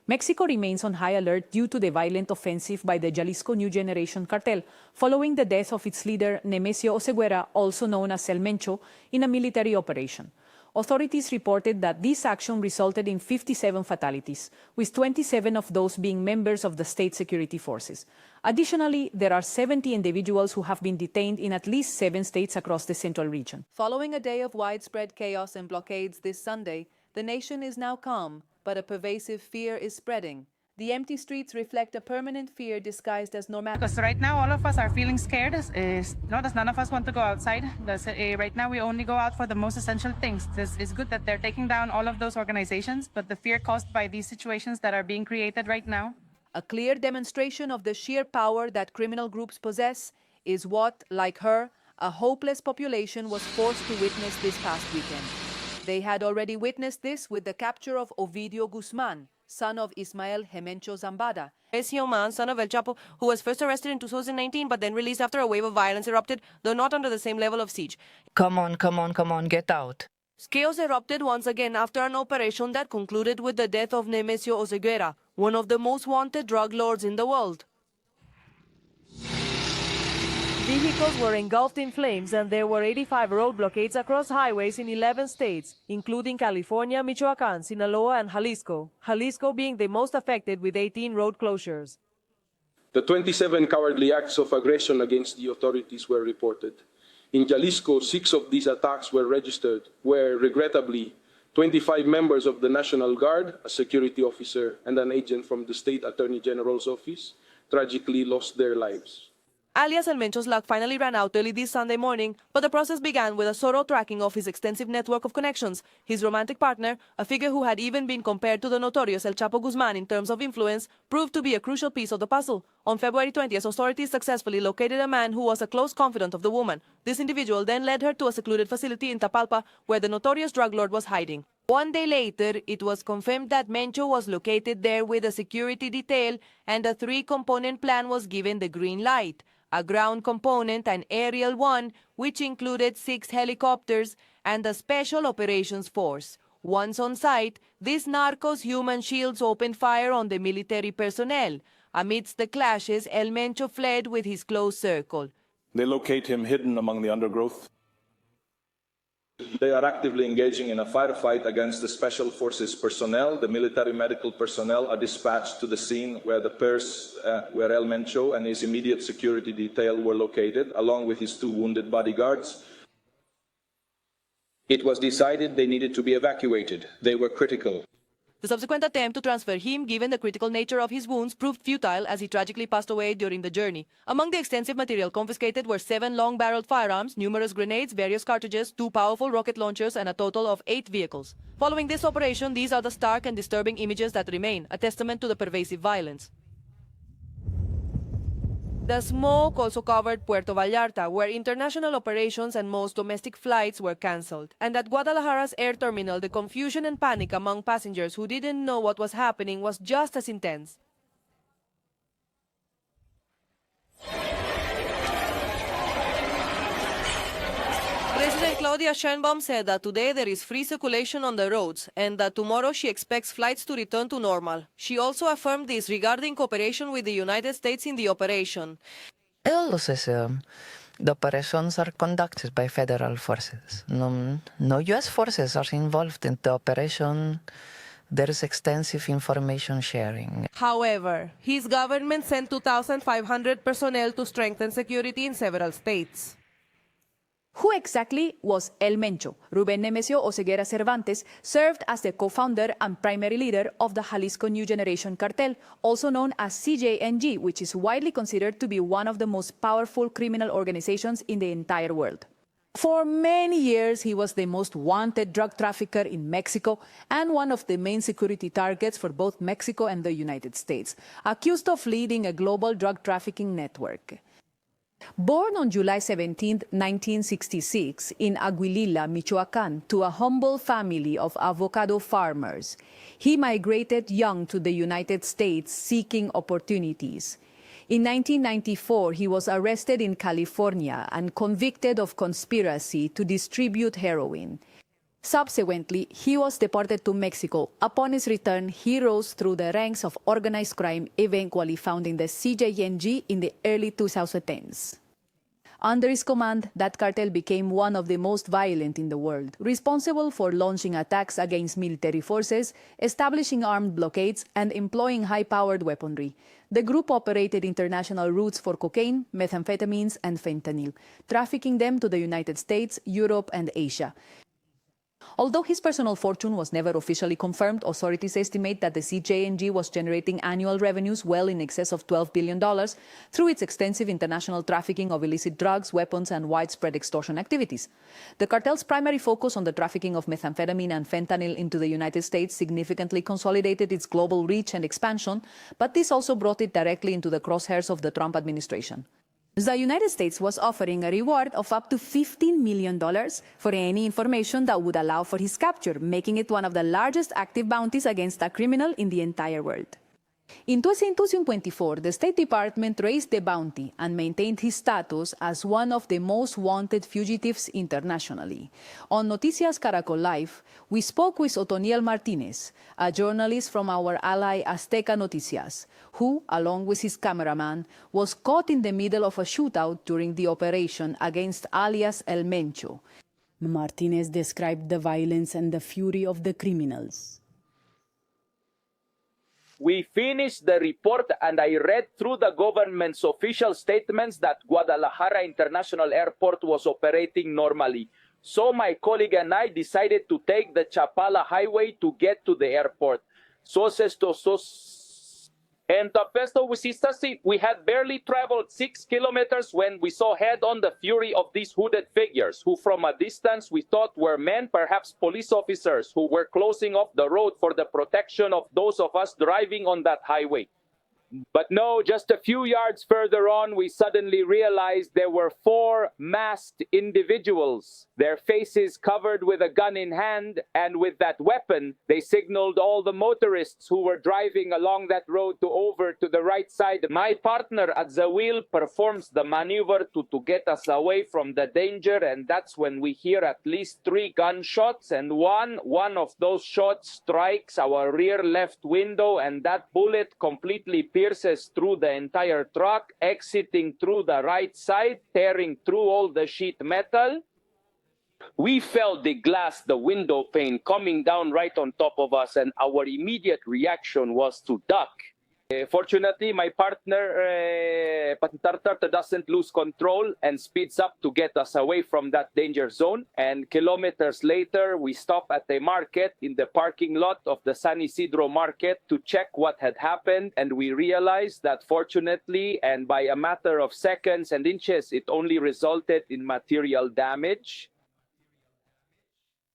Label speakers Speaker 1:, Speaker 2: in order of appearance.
Speaker 1: Mexico remains on high alert due to the violent offensive by the Jalisco New Generation Cartel, following the death of its leader Nemesio Oseguera, also known as El Mencho, in a military operation. Authorities reported that this action resulted in 57 fatalities, with 27 of those being members of the state security forces. Additionally, there are 70 individuals who have been detained in at least 7 states across the central region.
Speaker 2: Following a day of widespread chaos and blockades this Sunday, the nation is now calm, but a pervasive fear is spreading. The empty streets reflect a permanent fear disguised as normality.
Speaker 3: Because right now all of us are feeling scared. None of us want to go outside. Right now we only go out for the most essential things. It's good that they're taking down all of those organizations, but the fear caused by these situations that are being created right now.
Speaker 2: A clear demonstration of the sheer power that criminal groups possess is what, like her, a hopeless population was forced to witness this past weekend. They had already witnessed this with the capture of Ovidio Guzman, son of Ismael Mencho Zambada.
Speaker 4: Nemesio Man, son of El Chapo, who was first arrested in 2019 but then released after a wave of violence erupted, though not under the same level of siege.
Speaker 5: Come on, get out.
Speaker 4: Chaos erupted once again after an operation that concluded with the death of Nemesio Oseguera, one of the most wanted drug lords in the world. Vehicles were engulfed in flames and there were 85 road blockades across highways in 11 states, including California, Michoacán, Sinaloa, and Jalisco. Jalisco being the most affected with 18 road closures.
Speaker 6: The 27 cowardly acts of aggression against the authorities were reported. In Jalisco, 6 of these attacks were registered, where, regrettably, 25 members of the National Guard, a security officer, and an agent from the State Attorney General's office tragically lost their lives.
Speaker 4: Alias El Mencho's luck finally ran out early this Sunday morning, but the process began with a thorough tracking of his extensive network of connections. His romantic partner, a figure who had even been compared to the notorious El Chapo Guzman in terms of influence, proved to be a crucial piece of the puzzle. On February 20th, authorities successfully located a man who was a close confidant of the woman. This individual then led her to a secluded facility in Tapalpa, where the notorious drug lord was hiding. One day later, it was confirmed that Mencho was located there with a security detail, and a 3-component plan was given the green light. A ground component, an aerial one, which included 6 helicopters, and a special operations force. Once on site, these narcos human shields opened fire on the military personnel. Amidst the clashes, El Mencho fled with his close circle.
Speaker 7: They locate him hidden among the undergrowth.
Speaker 8: They are actively engaging in a firefight against the Special Forces personnel. The military medical personnel are dispatched to the scene where where El Mencho and his immediate security detail were located, along with his 2 wounded bodyguards. It was decided they needed to be evacuated. They were critical.
Speaker 4: The subsequent attempt to transfer him, given the critical nature of his wounds, proved futile as he tragically passed away during the journey. Among the extensive material confiscated were 7 long-barreled firearms, numerous grenades, various cartridges, 2 powerful rocket launchers, and a total of 8 vehicles. Following this operation, these are the stark and disturbing images that remain, a testament to the pervasive violence. The smoke also covered Puerto Vallarta, where international operations and most domestic flights were cancelled. And at Guadalajara's air terminal, the confusion and panic among passengers who didn't know what was happening was just as intense. President Claudia Sheinbaum said that today there is free circulation on the roads and that tomorrow she expects flights to return to normal. She also affirmed this regarding cooperation with the United States in the operation.
Speaker 5: The operations are conducted by federal forces. No U.S. forces are involved in the operation. There is extensive information sharing.
Speaker 4: However, his government sent 2,500 personnel to strengthen security in several states.
Speaker 1: Who exactly was El Mencho? Ruben Nemesio Oseguera Cervantes served as the co-founder and primary leader of the Jalisco New Generation Cartel, also known as CJNG, which is widely considered to be one of the most powerful criminal organizations in the entire world. For many years, he was the most wanted drug trafficker in Mexico and one of the main security targets for both Mexico and the United States, accused of leading a global drug trafficking network. Born on July 17, 1966, in Aguililla, Michoacán, to a humble family of avocado farmers, he migrated young to the United States seeking opportunities. In 1994, he was arrested in California and convicted of conspiracy to distribute heroin. Subsequently, he was deported to Mexico. Upon his return, he rose through the ranks of organized crime, eventually founding the CJNG in the early 2010s. Under his command, that cartel became one of the most violent in the world, responsible for launching attacks against military forces, establishing armed blockades, and employing high-powered weaponry. The group operated international routes for cocaine, methamphetamines, and fentanyl, trafficking them to the United States, Europe, and Asia. Although his personal fortune was never officially confirmed, authorities estimate that the CJNG was generating annual revenues well in excess of $12 billion through its extensive international trafficking of illicit drugs, weapons, and widespread extortion activities. The cartel's primary focus on the trafficking of methamphetamine and fentanyl into the United States significantly consolidated its global reach and expansion, but this also brought it directly into the crosshairs of the Trump administration. The United States was offering a reward of up to $15 million for any information that would allow for his capture, making it one of the largest active bounties against a criminal in the entire world. In 2024, the State Department raised the bounty and maintained his status as one of the most wanted fugitives internationally. On Noticias Caracol Live, we spoke with Otoniel Martinez, a journalist from our ally Azteca Noticias, who, along with his cameraman, was caught in the middle of a shootout during the operation against alias El Mencho.
Speaker 9: Martinez described the violence and the fury of the criminals.
Speaker 10: We finished the report and I read through the government's official statements that Guadalajara International Airport was operating normally. So my colleague and I decided to take the Chapala Highway to get to the airport. And we had barely traveled 6 kilometers when we saw head-on the fury of these hooded figures, who from a distance we thought were men, perhaps police officers, who were closing off the road for the protection of those of us driving on that highway. But no, just a few yards further on, we suddenly realized there were 4 masked individuals, their faces covered with a gun in hand, and with that weapon, they signaled all the motorists who were driving along that road to over to the right side. My partner at the wheel performs the maneuver to get us away from the danger, and that's when we hear at least 3 gunshots, and one of those shots strikes our rear left window, and that bullet completely pierces through the entire truck, exiting through the right side, tearing through all the sheet metal. We felt the glass, the window pane coming down right on top of us, and our immediate reaction was to duck. Fortunately, my partner doesn't lose control and speeds up to get us away from that danger zone. And kilometers later, we stop at a market in the parking lot of the San Isidro market to check what had happened. And we realized that fortunately, and by a matter of seconds and inches, it only resulted in material damage.